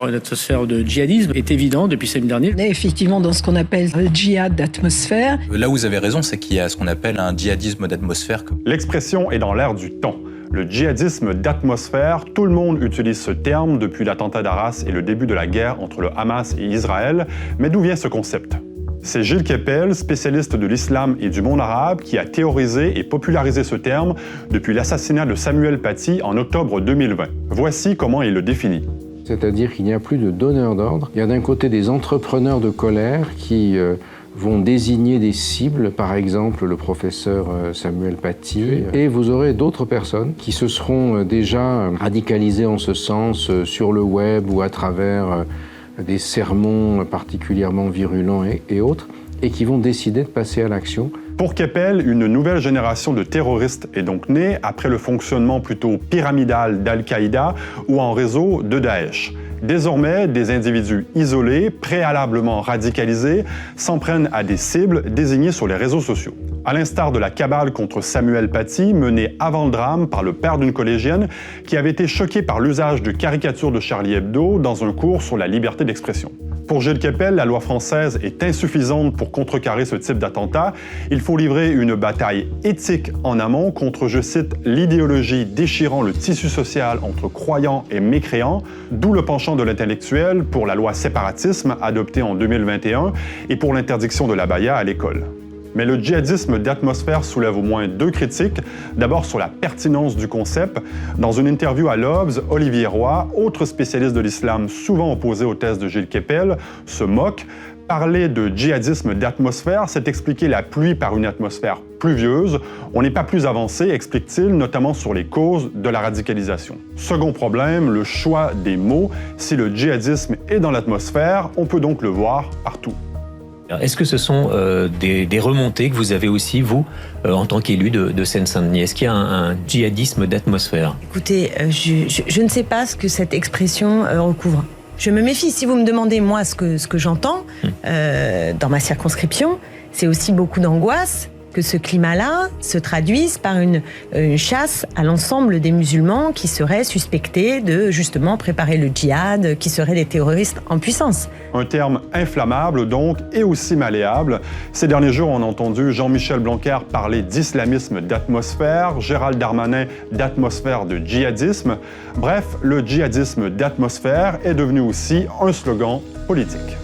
L'atmosphère de djihadisme est évidente depuis samedi dernier. On est effectivement dans ce qu'on appelle le djihad d'atmosphère. Là où vous avez raison, c'est qu'il y a ce qu'on appelle un djihadisme d'atmosphère. L'expression est dans l'air du temps. Le djihadisme d'atmosphère, tout le monde utilise ce terme depuis l'attentat d'Arras et le début de la guerre entre le Hamas et Israël. Mais d'où vient ce concept? C'est Gilles Kepel, spécialiste de l'islam et du monde arabe, qui a théorisé et popularisé ce terme depuis l'assassinat de Samuel Paty en octobre 2020. Voici comment il le définit. C'est-à-dire qu'il n'y a plus de donneurs d'ordre. Il y a d'un côté des entrepreneurs de colère qui vont désigner des cibles, par exemple le professeur Samuel Paty, et vous aurez d'autres personnes qui se seront déjà radicalisées en ce sens sur le web ou à travers des sermons particulièrement virulents et autres, et qui vont décider de passer à l'action. Pour Kepel, une nouvelle génération de terroristes est donc née après le fonctionnement plutôt pyramidal d'Al-Qaïda ou en réseau de Daesh. Désormais, des individus isolés, préalablement radicalisés, s'en prennent à des cibles désignées sur les réseaux sociaux. À l'instar de la cabale contre Samuel Paty, menée avant le drame par le père d'une collégienne qui avait été choqué par l'usage de caricatures de Charlie Hebdo dans un cours sur la liberté d'expression. Pour Gilles Kepel, la loi française est insuffisante pour contrecarrer ce type d'attentat. Il faut livrer une bataille éthique en amont contre, je cite, l'idéologie déchirant le tissu social entre croyants et mécréants, d'où le penchant de l'intellectuel pour la loi séparatisme adoptée en 2021 et pour l'interdiction de l'abaya à l'école. Mais le djihadisme d'atmosphère soulève au moins deux critiques. D'abord sur la pertinence du concept. Dans une interview à l'Obs, Olivier Roy, autre spécialiste de l'islam souvent opposé aux thèses de Gilles Kepel, se moque. Parler de djihadisme d'atmosphère, c'est expliquer la pluie par une atmosphère pluvieuse. On n'est pas plus avancé, explique-t-il, notamment sur les causes de la radicalisation. Second problème, le choix des mots. Si le djihadisme est dans l'atmosphère, on peut donc le voir partout. Est-ce que ce sont des remontées que vous avez aussi, vous, en tant qu'élu de Seine-Saint-Denis? Est-ce qu'il y a un djihadisme d'atmosphère? Écoutez, je ne sais pas ce que cette expression recouvre. Je me méfie. Si vous me demandez, moi, ce que j'entends dans ma circonscription, c'est aussi beaucoup d'angoisse que ce climat-là se traduise par une chasse à l'ensemble des musulmans qui seraient suspectés de, justement, préparer le djihad, qui seraient des terroristes en puissance. Un terme inflammable, donc, et aussi malléable. Ces derniers jours, on a entendu Jean-Michel Blanquer parler d'islamisme d'atmosphère, Gérald Darmanin d'atmosphère de djihadisme. Bref, le djihadisme d'atmosphère est devenu aussi un slogan politique.